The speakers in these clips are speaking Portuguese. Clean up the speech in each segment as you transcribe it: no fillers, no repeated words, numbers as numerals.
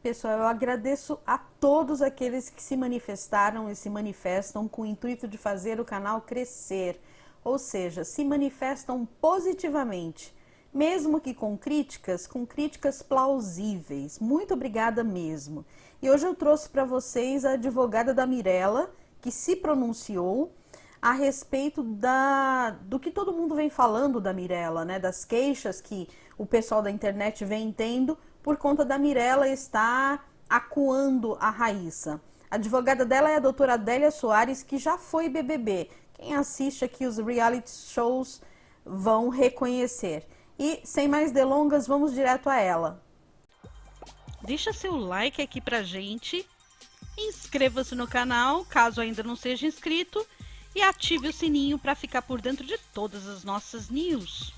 Pessoal, eu agradeço a todos aqueles que se manifestaram e se manifestam com o intuito de fazer o canal crescer, ou seja, se manifestam positivamente, mesmo que com críticas plausíveis. Muito obrigada mesmo. E hoje eu trouxe para vocês a advogada da Mirella, que se pronunciou a respeito do que todo mundo vem falando da Mirella, né? Das queixas que o pessoal da internet vem tendo por conta da Mirella estar acuando a Raíssa. A advogada dela é a doutora Adélia Soares, que já foi BBB. Quem assiste aqui os reality shows vão reconhecer. E, sem mais delongas, vamos direto a ela. Deixa seu like aqui pra gente, inscreva-se no canal, caso ainda não seja inscrito, e ative o sininho para ficar por dentro de todas as nossas news.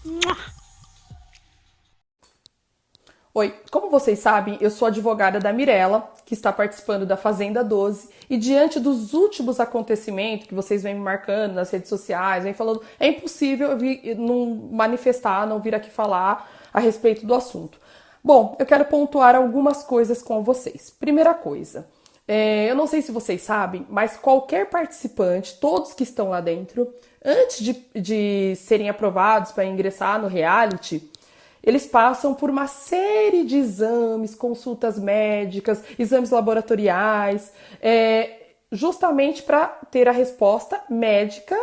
Oi, como vocês sabem, eu sou advogada da Mirella, que está participando da Fazenda 12, e diante dos últimos acontecimentos que vocês vêm me marcando nas redes sociais, vêm falando, é impossível eu vir, não manifestar, não vir aqui falar a respeito do assunto. Bom, eu quero pontuar algumas coisas com vocês. Primeira coisa, eu não sei se vocês sabem, mas qualquer participante, todos que estão lá dentro, antes de serem aprovados para ingressar no reality, eles passam por uma série de exames, consultas médicas, exames laboratoriais, justamente para ter a resposta médica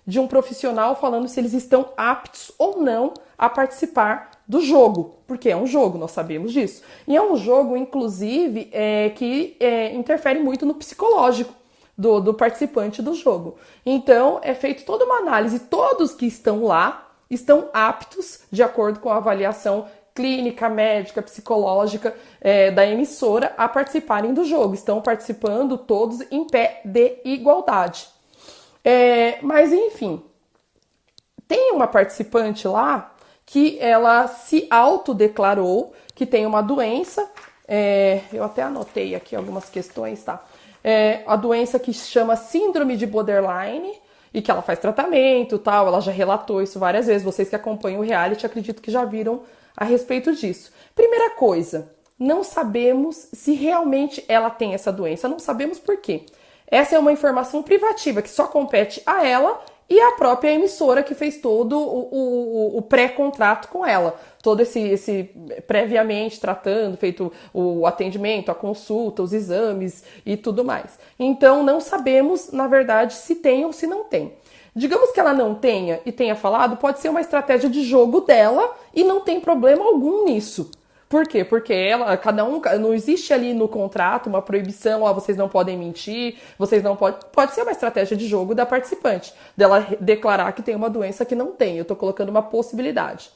de um profissional falando se eles estão aptos ou não a participar do jogo, porque é um jogo, nós sabemos disso. E é um jogo, inclusive, que interfere muito no psicológico do participante do jogo. Então, é feita toda uma análise, todos que estão lá estão aptos, de acordo com a avaliação clínica, médica, psicológica da emissora, a participarem do jogo. Estão participando todos em pé de igualdade. Mas, enfim, tem uma participante lá que ela se autodeclarou que tem uma doença, eu até anotei aqui algumas questões, tá? A doença que se chama Síndrome de Borderline, e que ela faz tratamento, tal, ela já relatou isso várias vezes. Vocês que acompanham o reality, acredito que já viram a respeito disso. Primeira coisa, não sabemos se realmente ela tem essa doença, não sabemos por quê. Essa é uma informação privativa que só compete a ela e a própria emissora que fez todo o pré-contrato com ela. Todo esse previamente tratando, feito o atendimento, a consulta, os exames e tudo mais. Então, não sabemos, na verdade, se tem ou se não tem. Digamos que ela não tenha e tenha falado, pode ser uma estratégia de jogo dela e não tem problema algum nisso. Por quê? Porque não existe ali no contrato uma proibição, vocês não podem mentir, vocês não podem. Pode ser uma estratégia de jogo da participante, dela declarar que tem uma doença que não tem. Eu estou colocando uma possibilidade.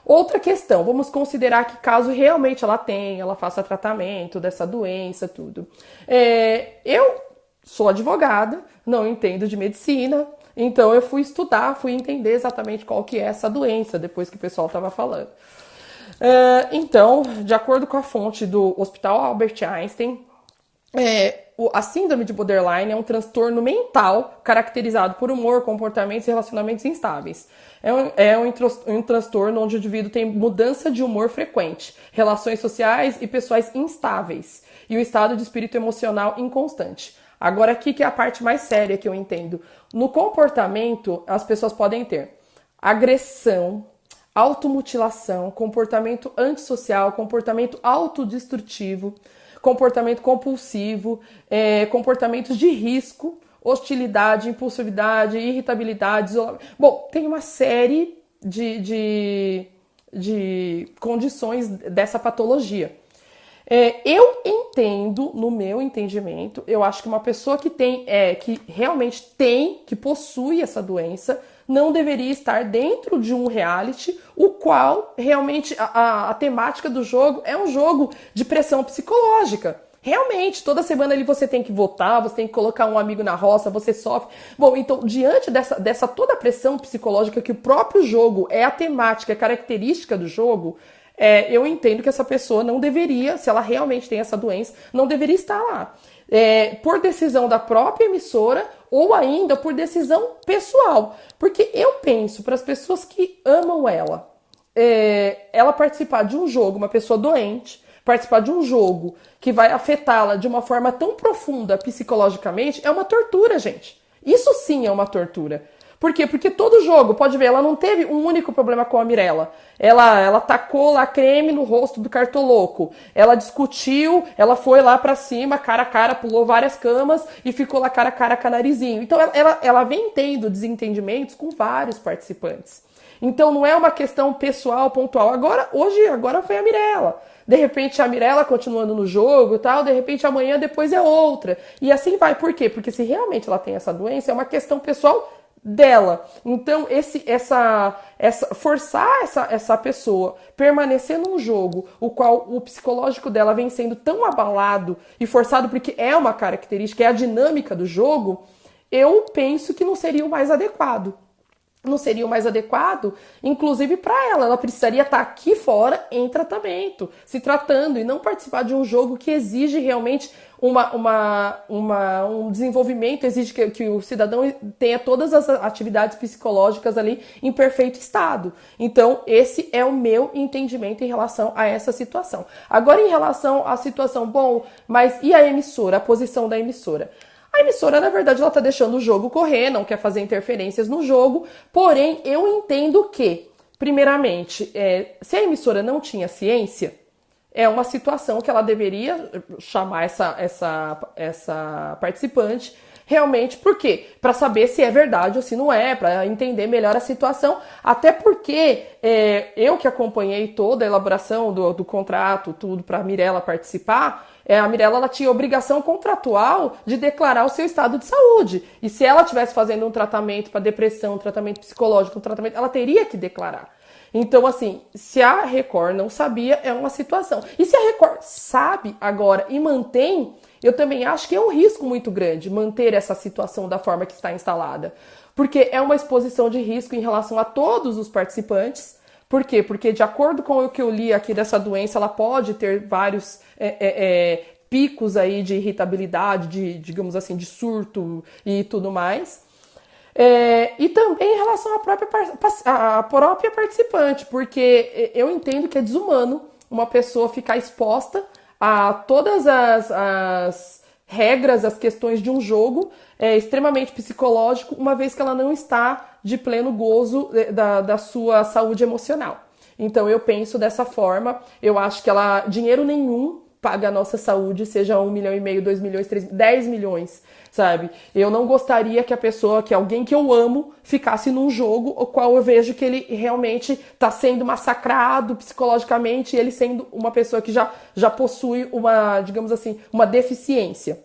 Outra questão, vamos considerar que caso realmente ela faça tratamento dessa doença, tudo. Eu sou advogada, não entendo de medicina, então eu fui estudar, fui entender exatamente qual que é essa doença, depois que o pessoal estava falando. Então, de acordo com a fonte do Hospital Albert Einstein, a síndrome de borderline é um transtorno mental caracterizado por humor, comportamentos e relacionamentos instáveis. Um transtorno onde o indivíduo tem mudança de humor frequente, relações sociais e pessoais instáveis e o estado de espírito emocional inconstante. Agora, aqui que é a parte mais séria que eu entendo. No comportamento, as pessoas podem ter agressão, automutilação, comportamento antissocial, comportamento autodestrutivo, comportamento compulsivo, comportamentos de risco, hostilidade, impulsividade, irritabilidade, isolamento. Bom, tem uma série de condições dessa patologia. Eu entendo, no meu entendimento, eu acho que uma pessoa que realmente que possui essa doença, não deveria estar dentro de um reality, o qual realmente a temática do jogo é um jogo de pressão psicológica. Realmente, toda semana ali você tem que votar, você tem que colocar um amigo na roça, você sofre. Bom, então, diante dessa toda a pressão psicológica que o próprio jogo é a temática, é a característica do jogo, eu entendo que essa pessoa não deveria, se ela realmente tem essa doença, não deveria estar lá. Por decisão da própria emissora ou ainda por decisão pessoal. Porque eu penso, para as pessoas que amam ela participar de um jogo, uma pessoa doente, participar de um jogo que vai afetá-la de uma forma tão profunda psicologicamente, é uma tortura, gente. Isso sim é uma tortura. Por quê? Porque todo jogo, pode ver, ela não teve um único problema com a Mirella. Ela tacou lá creme no rosto do cartoloco. Ela discutiu, ela foi lá pra cima, cara a cara, pulou várias camas e ficou lá cara a cara com a narizinho. Então ela vem tendo desentendimentos com vários participantes. Então não é uma questão pessoal, pontual. Agora foi a Mirella. De repente a Mirella continuando no jogo e tal, de repente amanhã depois é outra. E assim vai. Por quê? Porque se realmente ela tem essa doença, é uma questão pessoal dela. Então, forçar essa pessoa permanecer num jogo o qual o psicológico dela vem sendo tão abalado e forçado porque é uma característica, é a dinâmica do jogo, eu penso que não seria o mais adequado. Não seria o mais adequado, inclusive para ela. Ela precisaria estar aqui fora em tratamento, se tratando, e não participar de um jogo que exige realmente um desenvolvimento, exige que o cidadão tenha todas as atividades psicológicas ali em perfeito estado. Então, esse é o meu entendimento em relação a essa situação. Agora, em relação à situação, bom, mas e a emissora, a posição da emissora? A emissora, na verdade, ela tá deixando o jogo correr, não quer fazer interferências no jogo, porém, eu entendo que, primeiramente, se a emissora não tinha ciência, é uma situação que ela deveria chamar essa participante realmente, por quê? Para saber se é verdade ou se não é, para entender melhor a situação, até porque eu que acompanhei toda a elaboração do contrato, tudo, para a Mirella participar, a Mirella ela tinha obrigação contratual de declarar o seu estado de saúde. E se ela estivesse fazendo um tratamento para depressão, um tratamento psicológico, um tratamento, ela teria que declarar. Então, assim, se a Record não sabia, é uma situação. E se a Record sabe agora e mantém, eu também acho que é um risco muito grande manter essa situação da forma que está instalada. Porque é uma exposição de risco em relação a todos os participantes. Por quê? Porque, de acordo com o que eu li aqui dessa doença, ela pode ter vários picos aí de irritabilidade, digamos assim, de surto e tudo mais. E também em relação à própria participante, porque eu entendo que é desumano uma pessoa ficar exposta a todas as regras, as questões de um jogo extremamente psicológico, uma vez que ela não está de pleno gozo da sua saúde emocional. Então eu penso dessa forma, eu acho que dinheiro nenhum paga a nossa saúde, seja 1,5 milhão, 2 milhões, 3 milhões, 10 milhões, sabe? Eu não gostaria que alguém que eu amo, ficasse num jogo o qual eu vejo que ele realmente está sendo massacrado psicologicamente, e ele sendo uma pessoa que já possui digamos assim, uma deficiência.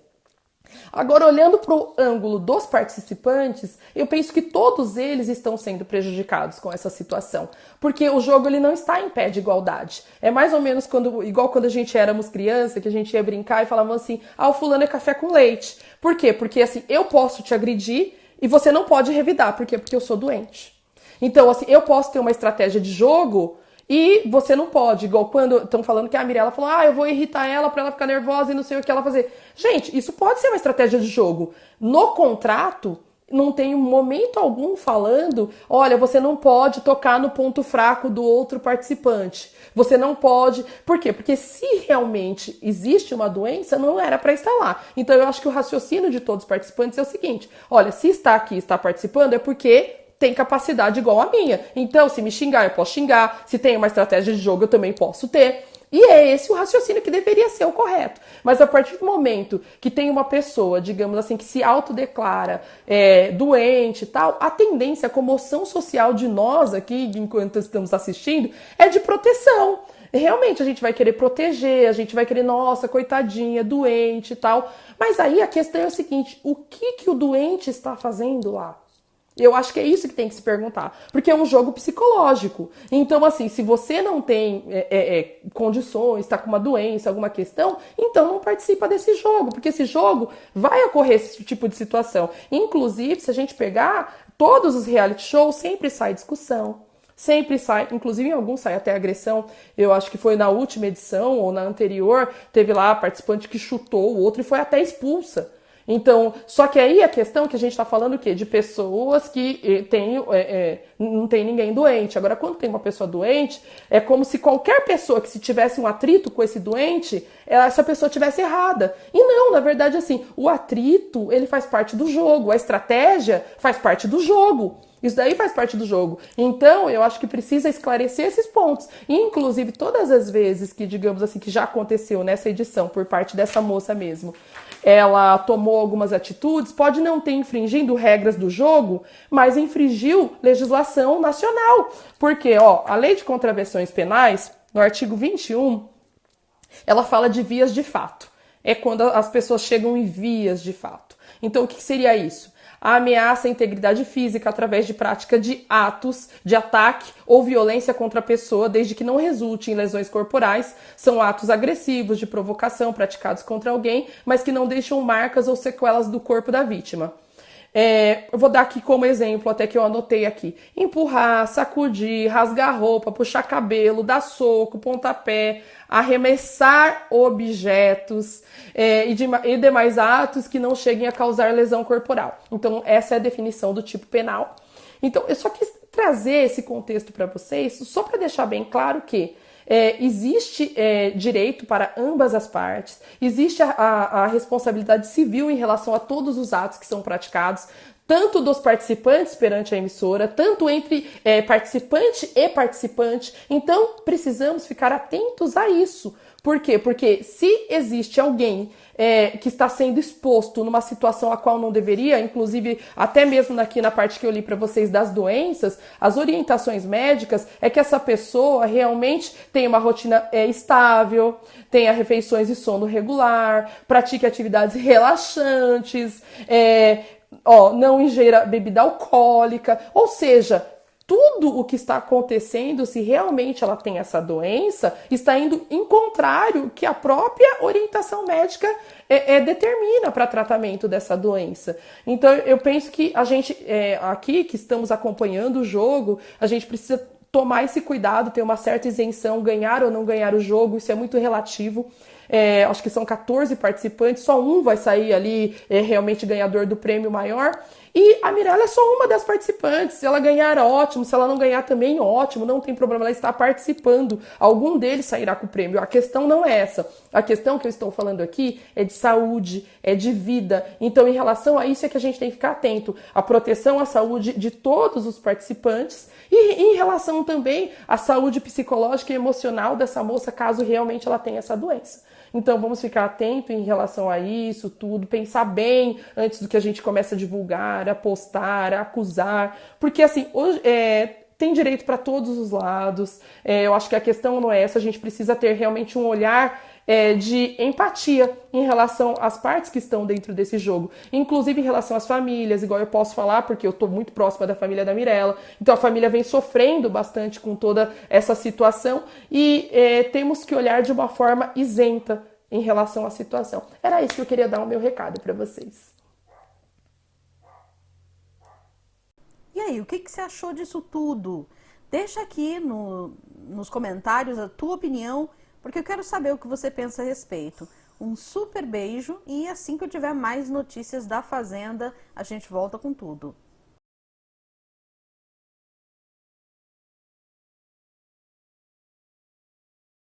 Agora, olhando para o ângulo dos participantes, eu penso que todos eles estão sendo prejudicados com essa situação, porque o jogo ele não está em pé de igualdade. É mais ou menos igual quando a gente éramos criança, que a gente ia brincar e falavam assim, o fulano é café com leite. Por quê? Porque assim, eu posso te agredir e você não pode revidar. Por quê? Porque eu sou doente. Então, assim, eu posso ter uma estratégia de jogo e você não pode, igual quando estão falando que a Mirella falou, eu vou irritar ela pra ela ficar nervosa e não sei o que ela fazer. Gente, isso pode ser uma estratégia de jogo. No contrato, não tem momento algum falando, olha, você não pode tocar no ponto fraco do outro participante. Você não pode... Por quê? Porque se realmente existe uma doença, não era para estar lá. Então eu acho que o raciocínio de todos os participantes é o seguinte, olha, se está aqui, está participando, é porque tem capacidade igual a minha. Então, se me xingar, eu posso xingar. Se tem uma estratégia de jogo, eu também posso ter. E é esse o raciocínio que deveria ser o correto. Mas a partir do momento que tem uma pessoa, digamos assim, que se autodeclara doente e tal, a tendência, a comoção social de nós aqui, enquanto estamos assistindo, é de proteção. Realmente a gente vai querer proteger, a gente vai querer, nossa, coitadinha, doente e tal. Mas aí a questão é o seguinte, o que o doente está fazendo lá? Eu acho que é isso que tem que se perguntar, porque é um jogo psicológico. Então, assim, se você não tem condições, está com uma doença, alguma questão, então não participa desse jogo, porque esse jogo vai ocorrer esse tipo de situação. Inclusive, se a gente pegar todos os reality shows, sempre sai discussão, sempre sai, inclusive em alguns sai até agressão. Eu acho que foi na última edição ou na anterior, teve lá a participante que chutou o outro e foi até expulsa. Então, só que aí a questão é que a gente está falando o quê? De pessoas que não tem ninguém doente. Agora, quando tem uma pessoa doente, é como se qualquer pessoa que se tivesse um atrito com esse doente, essa pessoa tivesse errada. E não, na verdade, assim, o atrito, ele faz parte do jogo, a estratégia faz parte do jogo. Isso daí faz parte do jogo. Então, eu acho que precisa esclarecer esses pontos. E, inclusive, todas as vezes que, digamos assim, que já aconteceu nessa edição, por parte dessa moça mesmo, ela tomou algumas atitudes, pode não ter infringindo regras do jogo, mas infringiu legislação nacional. Porque, a Lei de Contravenções Penais, no artigo 21, ela fala de vias de fato. É quando as pessoas chegam em vias de fato. Então, o que seria isso? A ameaça à integridade física através de prática de atos de ataque ou violência contra a pessoa, desde que não resulte em lesões corporais, são atos agressivos de provocação praticados contra alguém, mas que não deixam marcas ou sequelas do corpo da vítima. Eu vou dar aqui como exemplo, até que eu anotei aqui. Empurrar, sacudir, rasgar roupa, puxar cabelo, dar soco, pontapé, arremessar objetos e demais atos que não cheguem a causar lesão corporal. Então, essa é a definição do tipo penal. Então, eu só quis trazer esse contexto para vocês, só para deixar bem claro que existe direito para ambas as partes, existe a responsabilidade civil em relação a todos os atos que são praticados, tanto dos participantes perante a emissora, tanto entre participante e participante. Então, precisamos ficar atentos a isso. Por quê? Porque se existe alguém que está sendo exposto numa situação a qual não deveria, inclusive até mesmo aqui na parte que eu li para vocês das doenças, as orientações médicas é que essa pessoa realmente tenha uma rotina estável, tenha refeições e sono regular, pratique atividades relaxantes, não ingera bebida alcoólica, ou seja, tudo o que está acontecendo, se realmente ela tem essa doença, está indo em contrário que a própria orientação médica determina para tratamento dessa doença. Então, eu penso que a gente, aqui que estamos acompanhando o jogo, a gente precisa tomar esse cuidado, ter uma certa isenção, ganhar ou não ganhar o jogo, isso é muito relativo. Acho que são 14 participantes, só um vai sair ali realmente ganhador do prêmio maior. E a Mirella é só uma das participantes. Se ela ganhar, ótimo. Se ela não ganhar também, ótimo. Não tem problema, ela está participando. Algum deles sairá com o prêmio. A questão não é essa. A questão que eu estou falando aqui é de saúde, é de vida. Então, em relação a isso é que a gente tem que ficar atento. A proteção à saúde de todos os participantes e em relação também à saúde psicológica e emocional dessa moça, caso realmente ela tenha essa doença. Então, vamos ficar atento em relação a isso tudo, pensar bem antes do que a gente comece a divulgar, a postar, a acusar, porque assim, hoje tem direito para todos os lados. Eu acho que a questão não é essa, a gente precisa ter realmente um olhar de empatia em relação às partes que estão dentro desse jogo, inclusive em relação às famílias, igual eu posso falar, porque eu estou muito próxima da família da Mirella, então a família vem sofrendo bastante com toda essa situação e temos que olhar de uma forma isenta em relação à situação. Era isso que eu queria dar o meu recado para vocês. E aí, o que você achou disso tudo? Deixa aqui nos comentários a tua opinião, porque eu quero saber o que você pensa a respeito. Um super beijo e assim que eu tiver mais notícias da Fazenda, a gente volta com tudo.